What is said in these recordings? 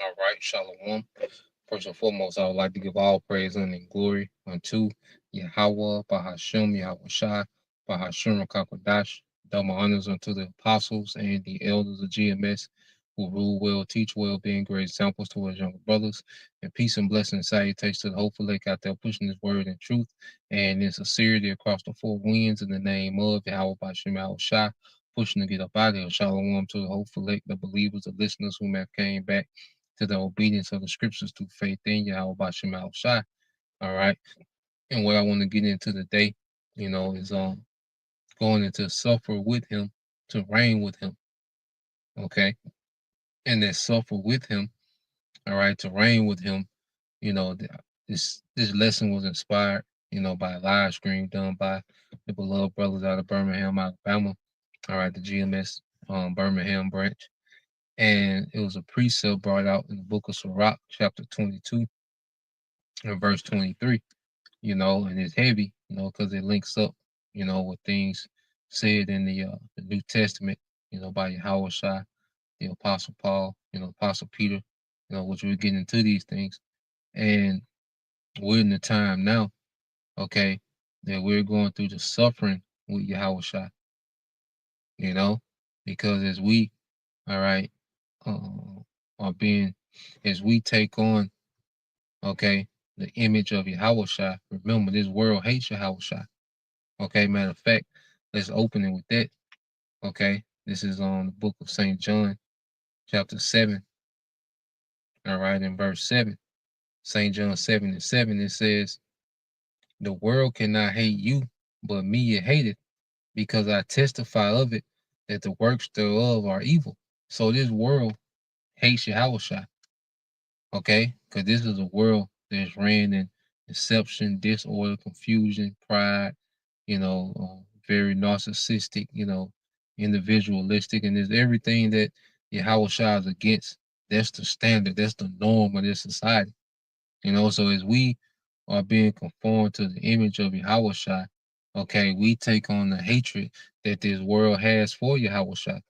All right, Shalom. First and foremost, I would like to give all praise and glory unto Yahweh, Bahashem, Yahweh Shai, Bahashem, Kakwadash. Double honors unto the apostles and the elders of GMS who rule well, teach well, being great examples to his younger brothers. And peace and blessing and salutations to the hopeful lake out there pushing his word and truth and in sincerity across the four winds in the name of Yahweh, Bahashem, Yahweh Shai. Pushing to get up out of here. Shalom to the hopeful lake, the believers, the listeners who have came back to the obedience of the scriptures through faith in Yahweh Bashim Al Shai. All right. And what I want to get into today, is going into suffer with him to reign with him. Okay. And that suffer with him, all right, to reign with him, this lesson was inspired, by a live stream done by the beloved brothers out of Birmingham, Alabama. All right, the GMS Birmingham branch. And it was a precept brought out in the book of Sirach, chapter 22, and verse 23, and it's heavy, because it links up, with things said in the New Testament, by Yahweh Shai, the Apostle Paul, Apostle Peter, which we're getting into these things. And we're in the time now, okay, that we're going through the suffering with Yahweh Shai, because as we, all right, are being, as we take on, okay, the image of Yahweh Shai. Remember, this world hates Yahweh Shai. Okay, matter of fact, let's open it with that. Okay, this is on the book of St. John, chapter 7. All right, in verse 7, St. John 7:7, it says, the world cannot hate you, but me it hateth, because I testify of it that the works thereof are evil. So this world hates Yahweh Shai. Okay, because this is a world that's ran in deception, disorder, confusion, pride, very narcissistic, individualistic, and there's everything that Yahweh Shai is against. That's the standard, that's the norm of this society. So as we are being conformed to the image of Yahweh Shai, okay, we take on the hatred that this world has for Yahweh Shai.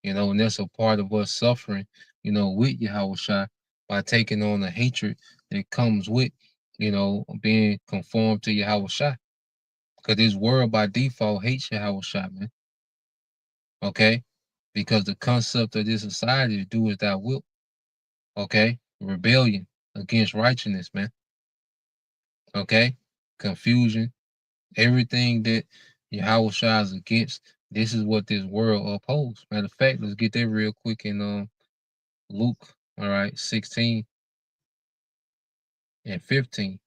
And that's a part of us suffering, with Yahweh Shai by taking on the hatred that comes with, being conformed to Yahweh Shai. Because this world by default hates Yahweh Shai, man. Okay? Because the concept of this society is do as thou wilt. Okay? Rebellion against righteousness, man. Okay? Confusion. Everything that Yahweh Shai is against, this is what this world upholds. Matter of fact, let's get that real quick in Luke, all right, 16 and 15.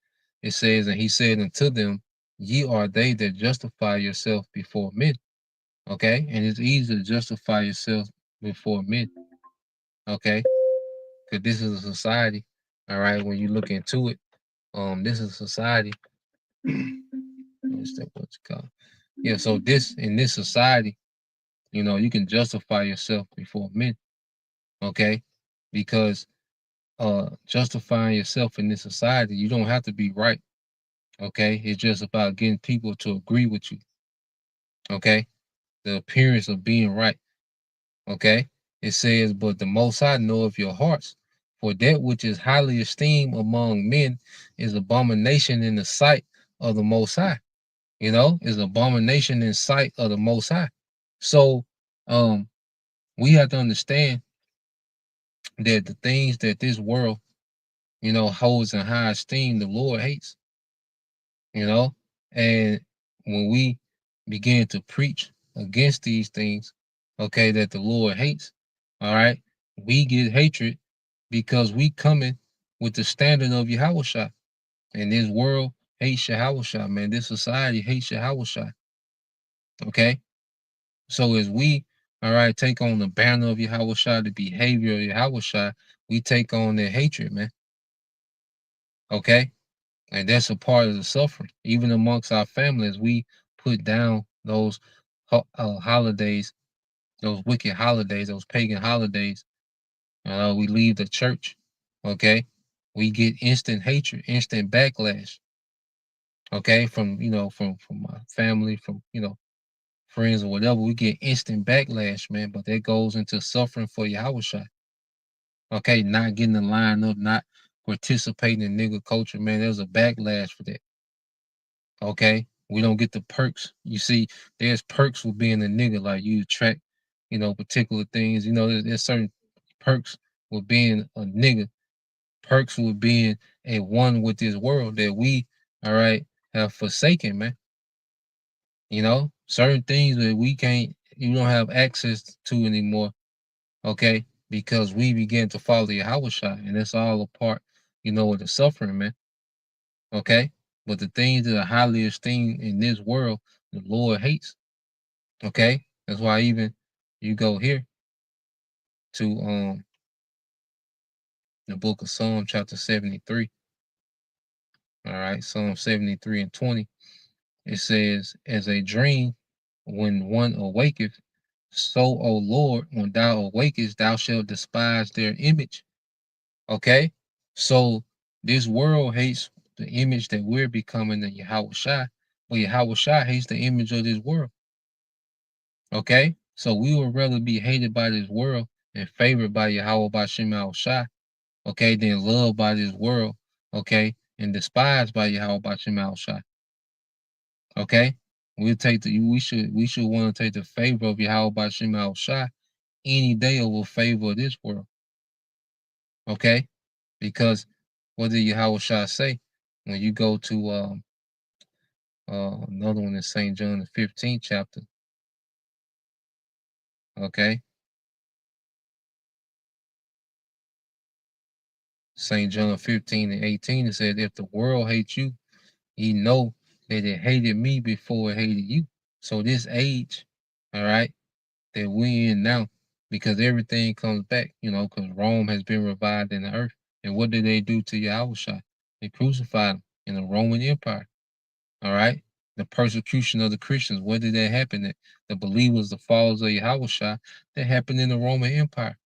It says, and he said unto them, ye are they that justify yourself before men. Okay, and it's easy to justify yourself before men. Okay, because this is a society. All right, when you look into it, this is a society. What's that? What's it called? Yeah, so in this society, you can justify yourself before men. Okay, because justifying yourself in this society, you don't have to be right. Okay, it's just about getting people to agree with you. Okay, the appearance of being right. Okay, it says, but the Most High knoweth your hearts, for that which is highly esteemed among men is abomination in the sight of the Most High. Is abomination in sight of the Most High. So, we have to understand that the things that this world, holds in high esteem, the Lord hates. And when we begin to preach against these things, okay, that the Lord hates, all right, we get hatred because we coming with the standard of Yahweh Shai. And this world hates Yahweh Shai, man. This society hates Yahweh Shai. Okay? So as we, all right, take on the banner of Yahweh Shai, the behavior of Yahweh Shai, we take on their hatred, man. Okay? And that's a part of the suffering. Even amongst our families, we put down those holidays, those wicked holidays, those pagan holidays. We leave the church. Okay, we get instant hatred, instant backlash. Okay, from my family, from friends or whatever, we get instant backlash, man. But that goes into suffering for Yahweh Shai. Okay, not getting the line up, not participating in nigga culture, man. There's a backlash for that. Okay, we don't get the perks. You see, there's perks for being a nigga. Like you attract, particular things. There's certain perks with being a nigga. Perks with being a one with this world that we, all right, have forsaken, man. Certain things that you don't have access to anymore. Okay, because we began to follow Yahweh Shai, and it's all a part, of the suffering, man. Okay, but the things that are highly esteemed in this world, the Lord hates. Okay, that's why even you go here to the book of Psalm chapter 73. All right, Psalm 73 and 20. It says, "As a dream when one awaketh, so, O Lord, when thou awakest, thou shalt despise their image." Okay, so this world hates the image that we're becoming in Yahweh Shai, but Yahweh Shai hates the image of this world. Okay, so we would rather be hated by this world and favored by Yahweh Bashem Al Shai, okay, than loved by this world, okay, and despised by Yahweh Bashem Al Shai. Okay, we should want to take the favor of Yahweh Bashem Al Shai any day over favor of this world. Okay, because what did Yahweh Shai say when you go to another one in St. John the 15th chapter? Okay, St. John 15 and 18, it said, "If the world hates you, ye know that it hated me before it hated you." So this age, all right, that we in now, because everything comes back, because Rome has been revived in the earth. And what did they do to Yahushua? They crucified him in the Roman Empire. All right. The persecution of the Christians, where did that happen? The believers, the followers of Yahushua, that happened in the Roman Empire.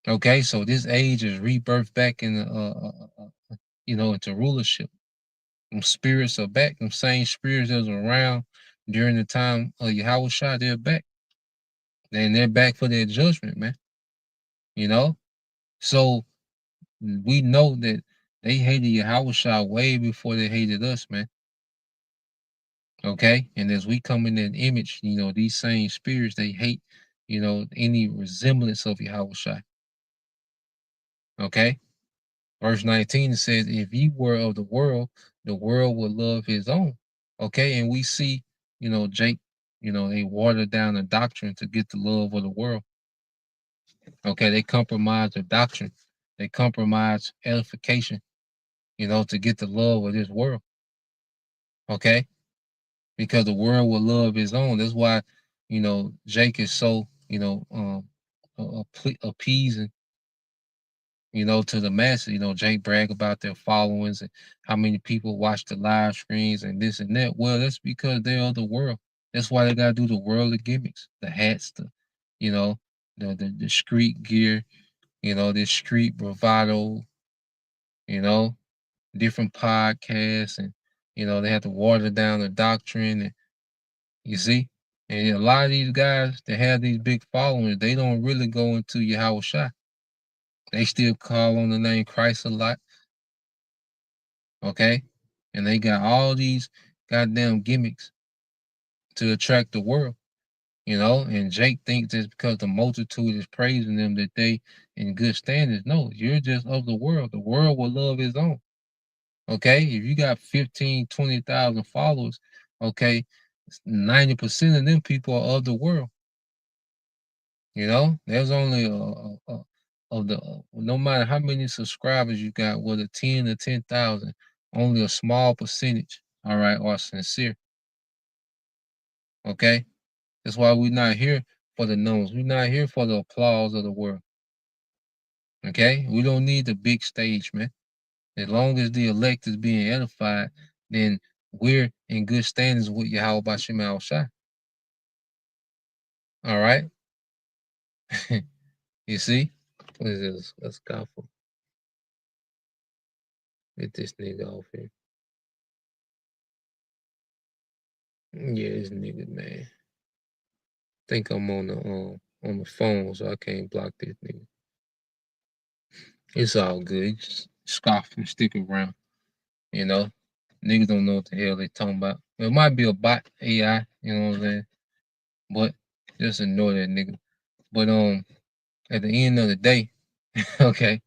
Okay, so this age is rebirth back in into rulership. Them spirits are back. Them same spirits that was around during the time of Yahushua, they're back. And they're back for their judgment, man. You know? So we know that they hated Yahushua way before they hated us, man. Okay? And as we come in that image, these same spirits, they hate, any resemblance of Yahushua. Okay? Verse 19 says, "If ye were of the world would love his own." Okay, and we see, Jake, they water down the doctrine to get the love of the world. Okay, they compromise the doctrine, they compromise edification, to get the love of this world. Okay, because the world will love his own. That's why, Jake is so, appeasing, to the masses. Jake brag about their followings and how many people watch the live streams and this and that. Well, that's because they're of the world. That's why they gotta do the worldly gimmicks, the hats, you know, the street gear, this street bravado, you know, different podcasts, and they have to water down the doctrine, and you see. And a lot of these guys that have these big followings, they don't really go into Yahweh Shai. They still call on the name Christ a lot. Okay, and they got all these goddamn gimmicks to attract the world, and Jake thinks it's because the multitude is praising them that they in good standards. No, you're just of the world will love his own. Okay, if you got 15, 20,000 followers, okay, 90% of them people are of the world. There's only of the no matter how many subscribers you got, whether 10 or 10,000, only a small percentage, all right, are sincere. Okay, that's why we're not here for the numbers. We're not here for the applause of the world. Okay, we don't need the big stage, man. As long as the elect is being edified, then we're in good standings with Yahweh Bashem Al Shai. All right, you see, what is this? Let's go for get this nigga off here. Yeah, this nigga, man. Think I'm on the phone, so I can't block this nigga. It's all good. Just scoff and stick around. You know, niggas don't know what the hell they talking about. It might be a bot AI. You know what I'm saying? But just ignore that nigga. But at the end of the day, okay,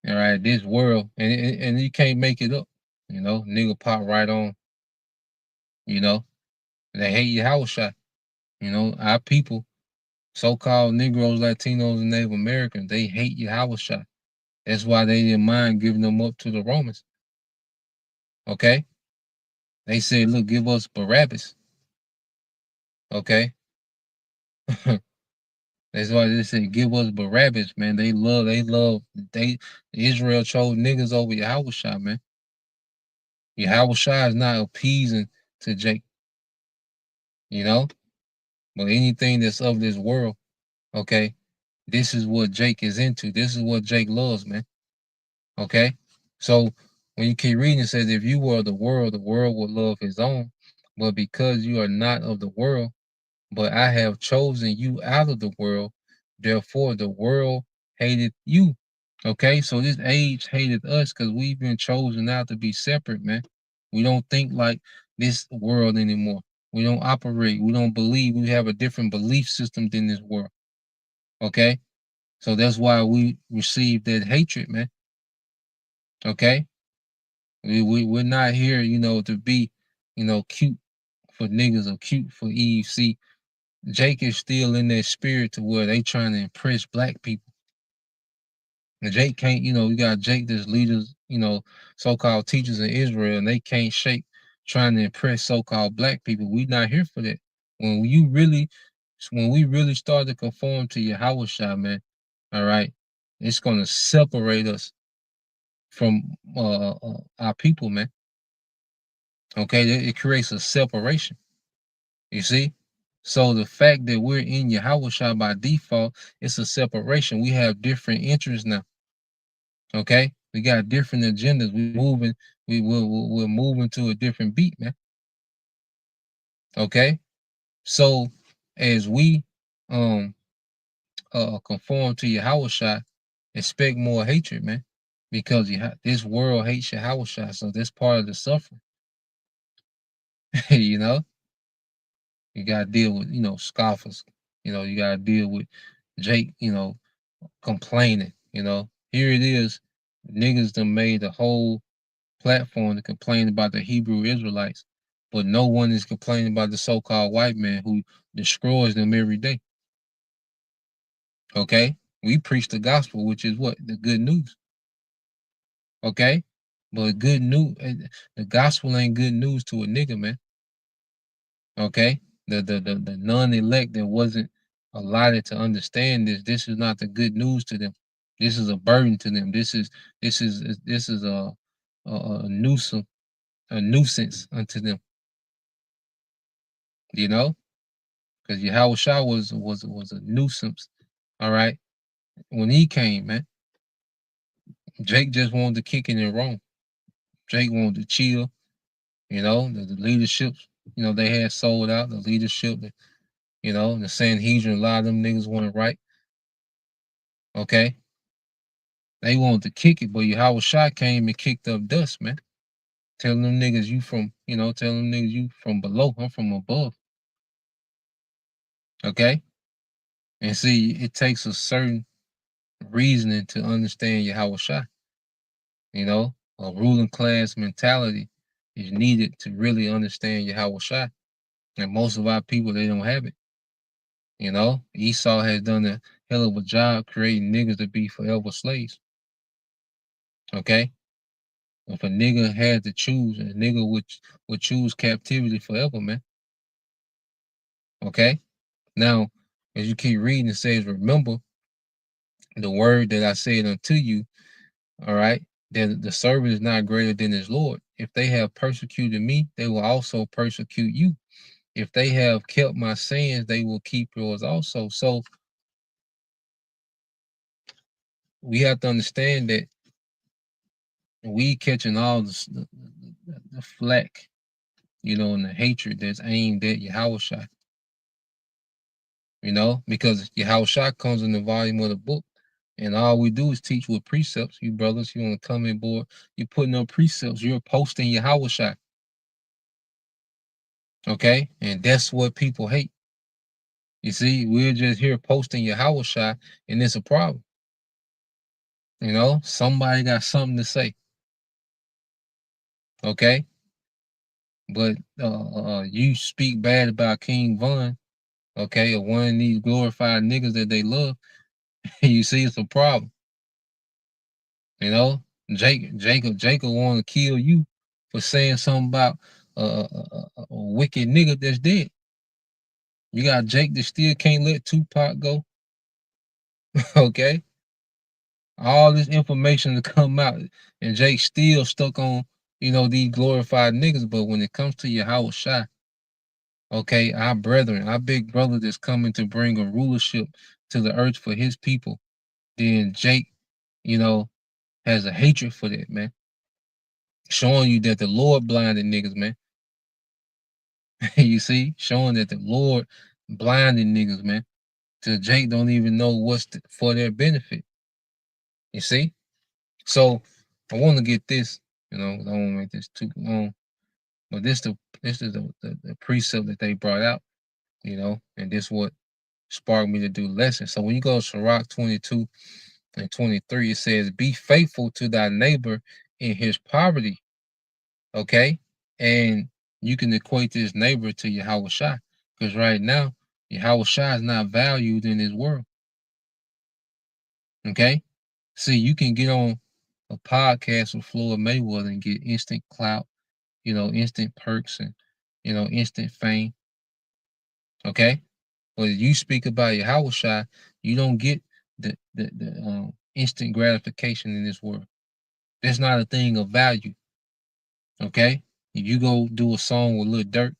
all right, this world, and you can't make it up. You know, nigga pop right on. You know, they hate your house shot. You know, our people, so-called Negroes, Latinos, and Native Americans, they hate your house shot. That's why they didn't mind giving them up to the Romans. Okay, they said, look, give us Barabbas. Okay, that's why they said, give us Barabbas, man. They Israel chose niggas over Yahweh Shah, man. Yahweh Shah is not appeasing to Jake, you know. But anything that's of this world, okay, this is what Jake is into. This is what Jake loves, man. Okay, so when you keep reading, it says, if you were the world would love his own. But because you are not of the world, but I have chosen you out of the world, therefore the world hated you. Okay, so this age hated us because we've been chosen out to be separate, man. We don't think like this world anymore. We don't operate. We don't believe. We have a different belief system than this world. Okay, so that's why we receive that hatred, man. Okay, we're not here, you know, to be, you know, cute for niggas or cute for Eve. See, Jake is still in that spirit to where they trying to impress black people. And Jake can't, you know, you got Jake that's leaders, you know, so-called teachers in Israel, and they can't shake trying to impress so-called black people. We not here for that. When you really, when we really start to conform to Yahweh Shah, man, all right, it's gonna separate us from our people, man. Okay, it creates a separation. You see? So the fact that we're in Yahweh Shah by default, it's a separation. We have different interests now. Okay? We got different agendas. We're moving to a different beat, man. Okay? So as we um conform to Yahweh Shah, expect more hatred, man. Because this world hates Yahweh Shah, so that's part of the suffering. You know? You gotta deal with, you know, scoffers. You know, you gotta deal with Jake, you know, complaining, you know. Here it is, niggas done made a whole platform to complain about the Hebrew Israelites, but no one is complaining about the so-called white man who destroys them every day. Okay? We preach the gospel, which is what? The good news. Okay? But good news, the gospel ain't good news to a nigga, man. Okay? The non-elect that wasn't allotted to understand this is not the good news to them. This is a burden to them. This is a nuisance unto them. You know, because Yahweh Shah was a nuisance. All right, when he came, man, Jake just wanted to kick it in Rome. Jake wanted to chill. You know, the leadership, you know, they had sold out the leadership. You know, the Sanhedrin, a lot of them niggas wanted right. Okay, they wanted to kick it, but Yahweh Shah came and kicked up dust, man. Telling them niggas you from, you know, telling them niggas you from below, I'm from above. Okay? And see, it takes a certain reasoning to understand Yahweh Shah. You know, a ruling class mentality is needed to really understand Yahweh Shah. And most of our people, they don't have it. You know, Esau has done a hell of a job creating niggas to be forever slaves. Okay? If a nigga had to choose, a nigga would choose captivity forever, man. Okay? Now, as you keep reading, it says, remember the word that I said unto you, all right, that the servant is not greater than his Lord. If they have persecuted me, they will also persecute you. If they have kept my sayings, they will keep yours also. So we have to understand that we catching all the flack, you know, and the hatred that's aimed at Yahweh Shah, you know, because Yahweh Shah comes in the volume of the book. And all we do is teach with precepts. You brothers, you on the comment board, you putting up precepts, you're posting your Hawashai. Okay? And that's what people hate. You see, we're just here posting your Hawashai, and it's a problem. You know, somebody got something to say. Okay? But you speak bad about King Von, okay, or one of these glorified niggas that they love, you see it's a problem. You know, Jacob want to kill you for saying something about a wicked nigga that's dead. You got Jake that still can't let Tupac go. Okay, all this information to come out, and Jake still stuck on these glorified niggas. But when it comes to Yahweh Shai, okay, our brethren, our big brother that's coming to bring a rulership to the earth for his people, then Jake, you know, has a hatred for that, man. Showing you that the Lord blinded niggas, man. You see, showing that the Lord blinded niggas, man. Till Jake don't even know what's for their benefit. You see? So I want to get this, I don't want to make this too long, but this is the precept that they brought out, and this what sparked me to do the lesson. So when you go to Sirach 22 and 23, it says, "Be faithful to thy neighbor in his poverty." Okay, and you can equate this neighbor to Yahweh Shai, because right now Yahweh Shai is not valued in this world. Okay, see, you can get on a podcast with Floyd Mayweather and get instant clout, instant perks, and instant fame. Okay, but if you speak about Yahweh Shai, you don't get the instant gratification in this world. That's not a thing of value. Okay, if you go do a song with Lil Durk,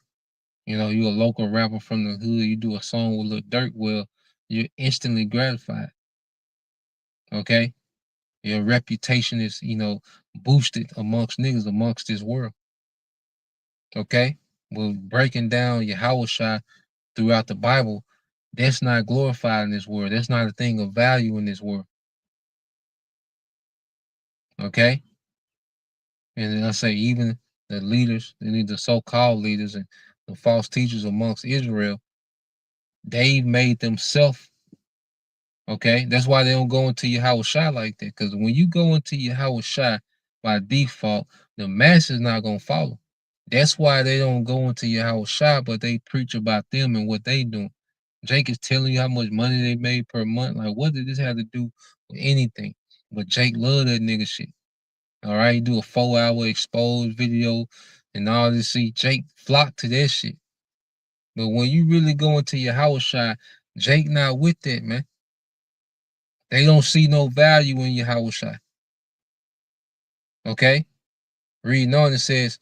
you a local rapper from the hood, you do a song with Lil Durk, well, you're instantly gratified. Okay, your reputation is boosted amongst niggas amongst this world. Okay, well, breaking down Yahweh Shai throughout the Bible, that's not glorified in this world. That's not a thing of value in this world. Okay, and then I say even the leaders, the so-called leaders and the false teachers amongst Israel, they've made themselves. Okay, that's why they don't go into Yahweh Shai like that. Because when you go into Yahweh Shai by default, the masses not gonna follow. That's why they don't go into Yahweh Shai, but they preach about them and what they doing. Jake is telling you how much money they made per month. Like, what did this have to do with anything? But Jake love that nigga shit. All right, he do a 4-hour exposed video and all this. See, Jake flock to that shit. But when you really go into Yahweh Shai, Jake not with that, man. They don't see no value in Yahweh Shai. Okay? Reading on, it says,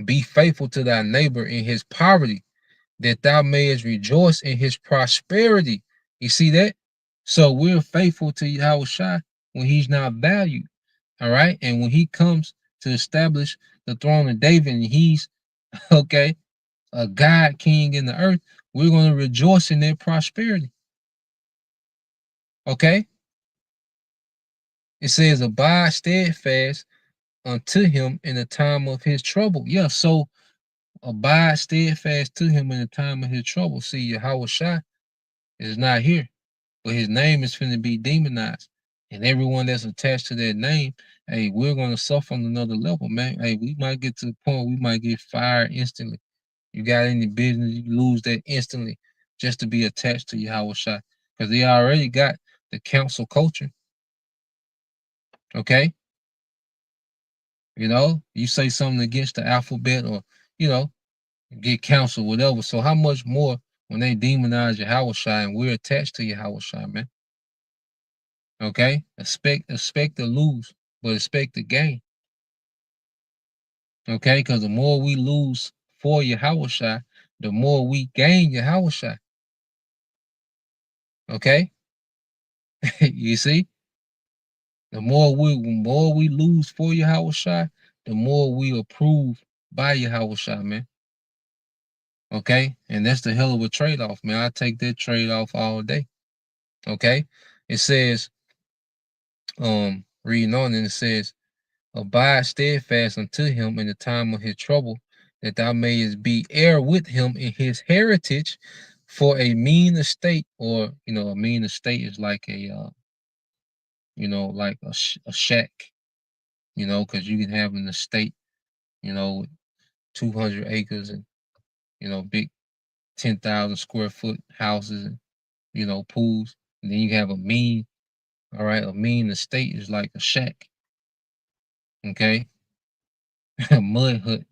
"Be faithful to thy neighbor in his poverty, that thou mayest rejoice in his prosperity." You see that? So we're faithful to Yahweh Shai when he's not valued. All right? And when he comes to establish the throne of David and he's, okay, a God king in the earth, we're going to rejoice in their prosperity. Okay? It says, "Abide steadfast unto him in the time of his trouble." Yeah, so abide steadfast to him in the time of his trouble. See, Yahweh Shai is not here, but his name is finna be demonized. And everyone that's attached to that name, hey, we're gonna suffer on another level, man. Hey, we might get to the point we might get fired instantly. You got any business, you lose that instantly just to be attached to Yahweh Shai. Because they already got the council culture. Okay? You say something against the alphabet or, you know, get counsel, whatever. So how much more when they demonize Yahweh Shai and we're attached to Yahweh Shai, man? Okay? Expect to lose, but expect to gain. Okay? Because the more we lose for Yahweh Shai, the more we gain Yahweh Shai. Okay? You see? The more we lose for Yahweh Shai, the more we approve by Yahweh Shai, man. Okay? And that's the hell of a trade-off, man. I take that trade-off all day. Okay? It says, reading on, and it says, "Abide steadfast unto him in the time of his trouble, that thou mayest be heir with him in his heritage. For a mean estate," or a mean estate is like like a shack, because you can have an estate, with 200 acres and big 10,000 square foot houses and pools. And then you have a mean, all right, a mean estate is like a shack, okay, a mud hut,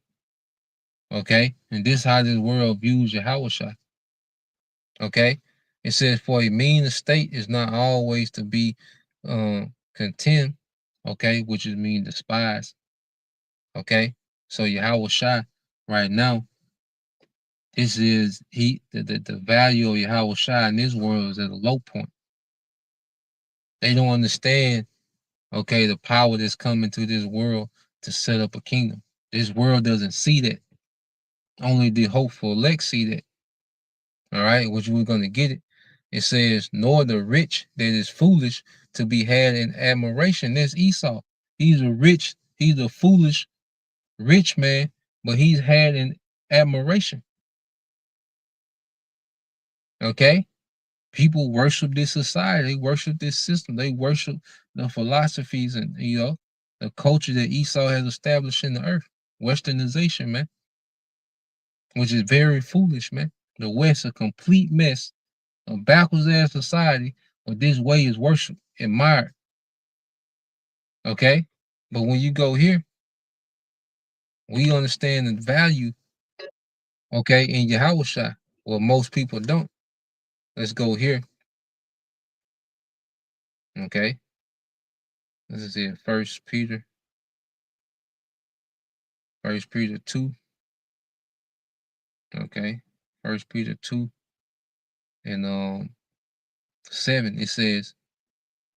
okay. And this how this world views Yahushua, okay. It says, "For a mean estate is not always to be contemned," okay, which is mean despised, okay. So Yahushua right now, this is the value of Yahushua in this world is at a low point. They don't understand, okay, the power that's coming to this world to set up a kingdom. This world doesn't see that. Only the hopeful elect see that. All right, which we're gonna get it. It says, "Nor the rich that is foolish to be had in admiration." That's Esau. He's a rich, he's a foolish rich man, but he's had in admiration. Okay? People worship this society, they worship this system, they worship the philosophies and the culture that Esau has established in the earth. Westernization, man, which is very foolish, man. The West a complete mess, a backwards ass society, but this way is worship, admired. Okay? But when you go here, we understand the value, okay, in Yahushua. Well, most people don't. Let's go here. Okay. This is it. First Peter 2. Okay. First Peter 2 and 7. It says,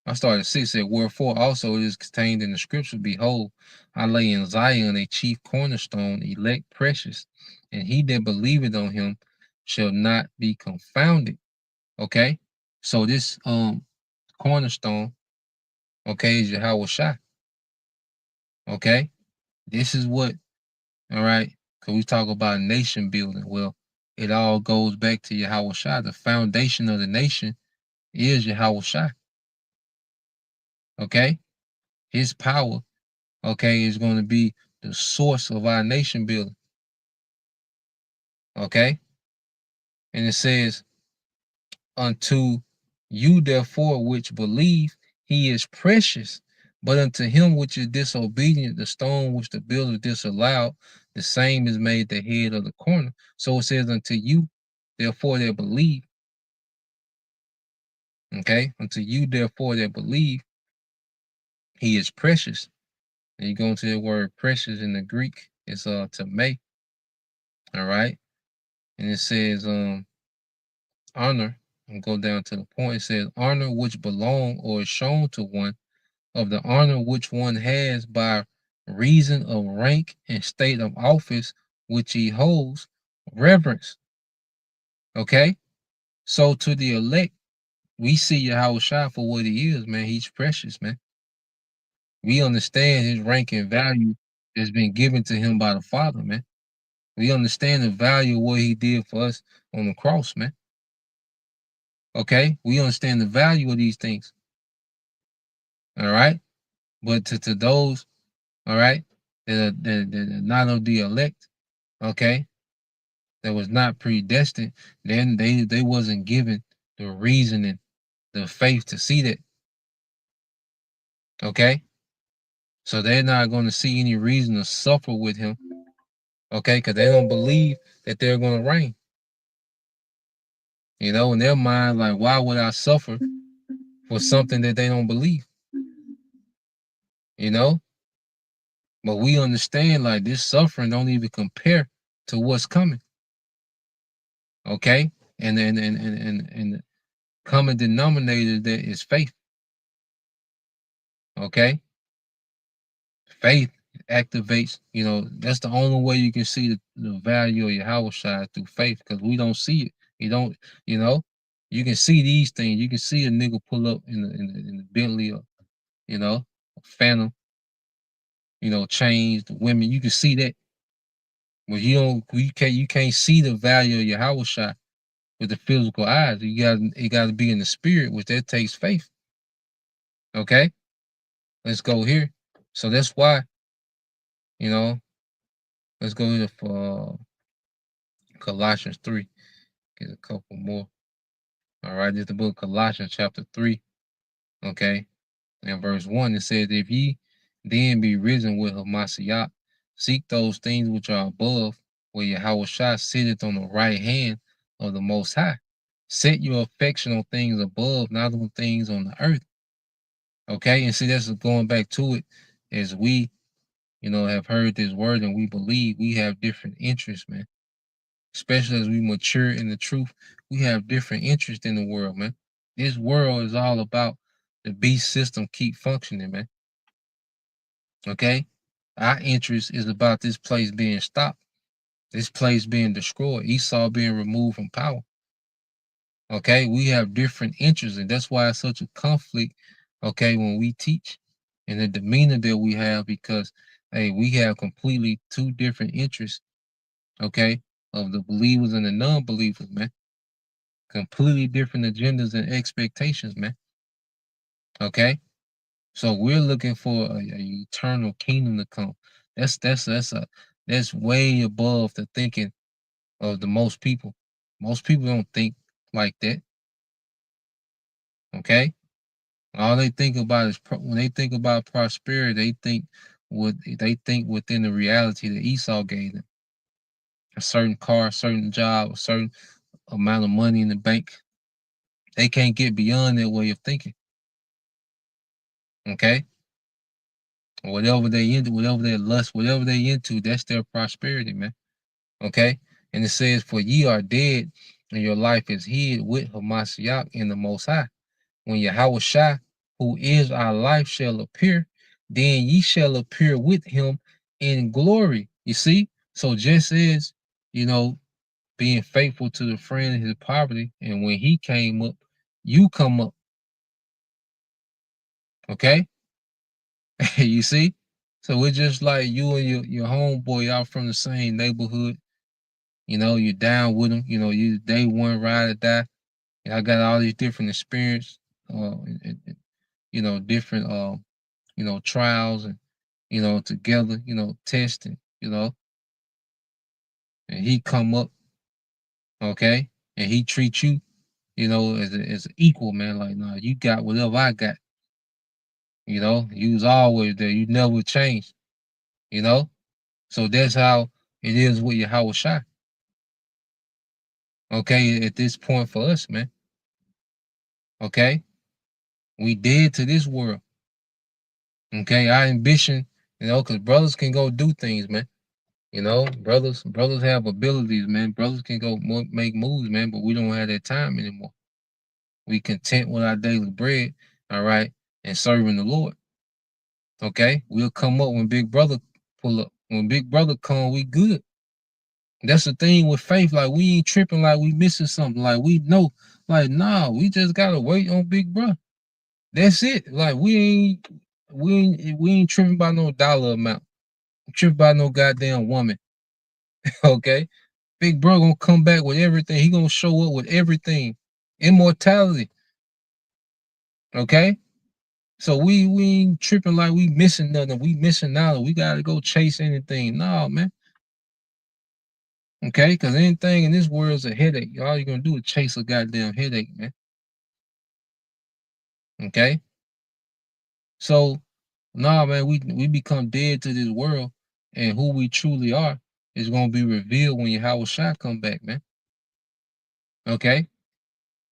I started at 6. It said, "Wherefore also it is contained in the scripture, Behold, I lay in Zion a chief cornerstone, elect precious, and he that believeth on him shall not be confounded." Okay. So this cornerstone, okay, is Yahushua. Okay. This is what, all right, because we talk about nation building. Well, it all goes back to Yahushua. The foundation of the nation is Yahushua. Okay. His power, okay, is going to be the source of our nation building. Okay. And it says, "Unto you therefore which believe, he is precious. But unto him which is disobedient, the stone which the builder disallowed, the same is made the head of the corner." So it says, "Unto you therefore that believe," okay, "unto you therefore that believe, he is precious." And you go into the word precious in the Greek, it's to make, all right. And it says honor, and go down to the point. It says, "Honor which belong or is shown to one, of the honor which one has by reason of rank and state of office which he holds, reverence." Okay? So to the elect, we see Yahweh for what he is, man. He's precious, man. We understand his rank and value that's been given to him by the Father, man. We understand the value of what he did for us on the cross, man. Okay? We understand the value of these things. All right? But to those, all right, that are not of the elect, okay, that was not predestined, then they wasn't given the reasoning, the faith to see that. Okay? So they're not going to see any reason to suffer with him, okay, because they don't believe that they're going to reign. In their mind, like, why would I suffer for something that they don't believe? You know? But we understand, like, this suffering don't even compare to what's coming. Okay? And the common denominator that is faith. Okay? Faith activates, that's the only way you can see the value of your house side through faith, because we don't see it. You don't, you know, you can see these things. You can see a nigga pull up in the Bentley, or you know, phantom, change the women. You can see that, but you can't see the value of your Howard shot with the physical eyes. It got to be in the spirit, which that takes faith. Okay, let's go here. So that's why, you know, let's go here for Colossians 3. Get a couple more. All right, this is the book of Colossians chapter 3. Okay, in verse 1 it says, "If ye then be risen with Hamashiach, seek those things which are above, where Yahweh Shai sitteth on the right hand of the Most High. Set your affection on things above, not on things on the earth." Okay, and see, that's going back to it, as we, have heard this word and we believe we have different interests, man. Especially as we mature in the truth, we have different interests in the world, man. This world is all about the beast system keep functioning, man. Okay? Our interest is about this place being stopped, this place being destroyed, Esau being removed from power. Okay? We have different interests, and that's why it's such a conflict, okay, when we teach and the demeanor that we have, because hey, we have completely two different interests, okay, of the believers and the non-believers, man. Completely different agendas and expectations, man. Okay? So we're looking for a eternal kingdom to come. That's way above the thinking of the most people. Most people don't think like that. Okay, all they think about is when they think about prosperity, they think within the reality that Esau gave them: a certain car, a certain job, a certain amount of money in the bank. They can't get beyond that way of thinking. Okay, whatever they into, whatever their lust, whatever they into, that's their prosperity, man. Okay? And it says, "For ye are dead, and your life is hid with Hamashiach in the Most High. When Yahweh Shai, who is our life, shall appear, then ye shall appear with him in glory." You see? So just as, you know, being faithful to the friend in his poverty, and when he came up, you come up. Okay? You see? So it's just like you and your homeboy out from the same neighborhood. You're down with them. You day one ride or die. I got all these different experience, different, trials and, together, testing, and he come up, okay, and he treat you, as an equal, man. Like, nah, you got whatever I got. You was always there. You never changed. You know, so that's how it is with your Howard Shai. Okay, at this point for us, man. Okay, we dead to this world. Okay, our ambition, because brothers can go do things, man. Brothers have abilities, man. Brothers can go make moves, man, but we don't have that time anymore. We content with our daily bread, all right, and serving the Lord. Okay, we'll come up when Big Brother pull up. When Big Brother come, we good. That's the thing with faith. Like, we ain't tripping like we missing something. Like, we know, like, nah, we just gotta wait on Big Brother. That's it. Like, we ain't tripping about no dollar amount. Tripping about no goddamn woman. Okay, Big Bro gonna come back with everything. He gonna show up with everything. Immortality. Okay? So we ain't tripping like we missing nothing. We missing out. We gotta go chase anything. No, man. Okay? Because anything in this world is a headache. All you're gonna do is chase a goddamn headache, man. Okay? So, nah, man, we become dead to this world, and who we truly are is gonna be revealed when Yahweh Shai come back, man. Okay?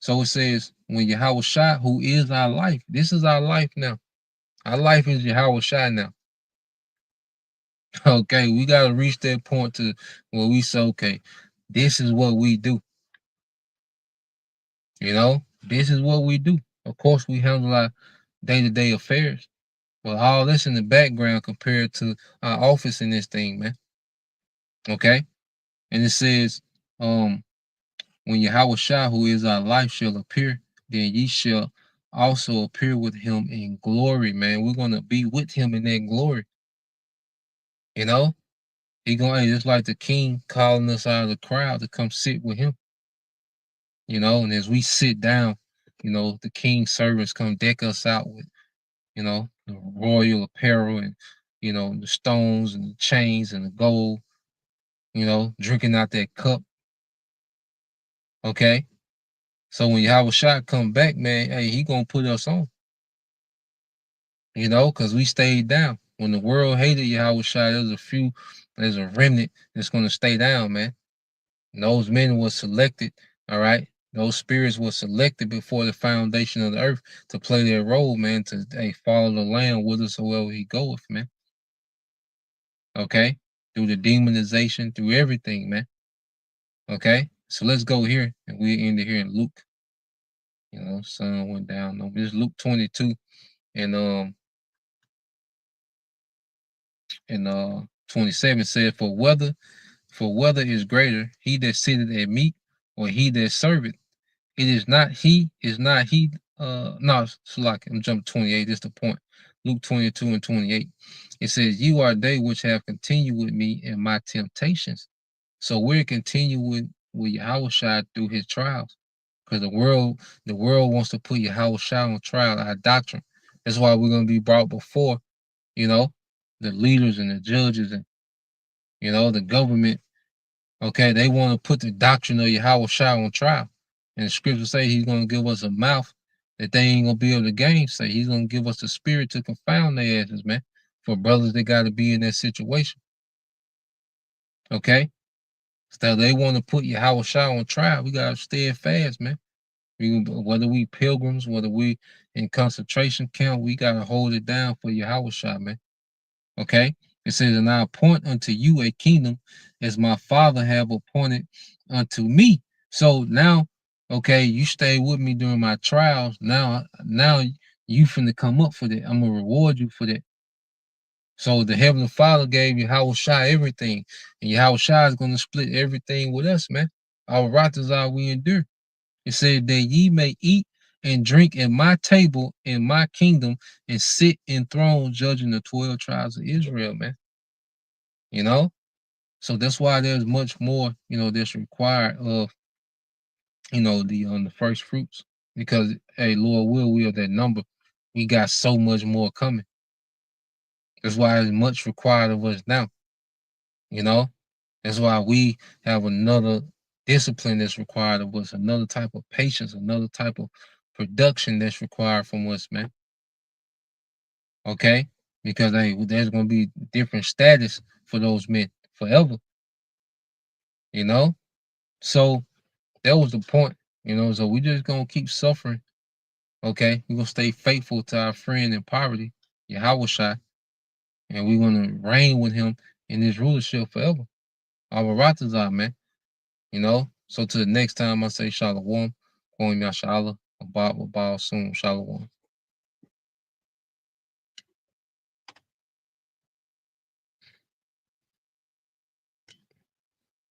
So it says, when Yahweh Shai, who is our life, this is our life now. Our life is Yahweh Shai now. Okay, we gotta reach that point to where we say, okay, this is what we do. This is what we do. Of course, we handle our day-to-day affairs, but all this in the background compared to our office in this thing, man. Okay, and it says, when Yahweh Shai, who is our life, shall appear, then ye shall also appear with him in glory, man. We're gonna be with him in that glory. You know, he going just like the king calling us out of the crowd to come sit with him. You know, and as we sit down, the king's servants come deck us out with, the royal apparel and the stones and the chains and the gold. Drinking out that cup. Okay, so when Yahushua come back, man, hey, he gonna put us on. Because we stayed down. When the world hated Yahushua, there's a remnant that's gonna stay down, man. And those men were selected, all right. Those spirits were selected before the foundation of the earth to play their role, man, to follow the Lamb whithersoever he goeth, man. Okay? Through the demonization, through everything, man. Okay? So let's go here and we end it here in Luke. Sun went down. No, this is Luke 22 and 27 said, For whether is greater, he that sitteth at meat or he that serveth, is not he, no, it's like, I'm jumping 28, this is the point. Luke 22 and 28. It says, You are they which have continued with me in my temptations. So we're continuing with Yahushua through his trials. Because the world wants to put Yahushua on trial, our doctrine. That's why we're going to be brought before, the leaders and the judges and, the government. Okay, they want to put the doctrine of Yahushua on trial. And the scripture say he's going to give us a mouth that they ain't going to be able to gainsay. He's going to give us the spirit to confound their asses, man. For brothers that got to be in that situation. Okay? So they want to put Yahushua on trial. We got to stay fast, man. Whether we pilgrims, whether we in concentration camp, we got to hold it down for Yahushua, man. Okay? It says, And I appoint unto you a kingdom as my Father have appointed unto me. So now, okay, you stay with me during my trials. Now you finna come up for that. I'm gonna reward you for that. So the Heavenly Father gave Yahushua everything, and Yahushua is gonna split everything with us, man. Our wrath are we endure. It said that ye may eat and drink at my table in my kingdom and sit enthroned judging the 12 tribes of Israel, man. So that's why there's much more, that's required of, the first fruits. Because hey, Lord will, we are that number. We got so much more coming. That's why there's much required of us now. That's why we have another discipline that's required of us, another type of patience, another type of production that's required from us, man. Okay? Because hey, there's gonna be different status for those men forever. So that was the point, so we just gonna keep suffering. Okay, we're gonna stay faithful to our friend in poverty, Yahushua, and we're gonna reign with him in his rulership forever. Our Baratazar, man. So to the next time I say Shalom, Kwam Yashala, Abba soon, Shalom.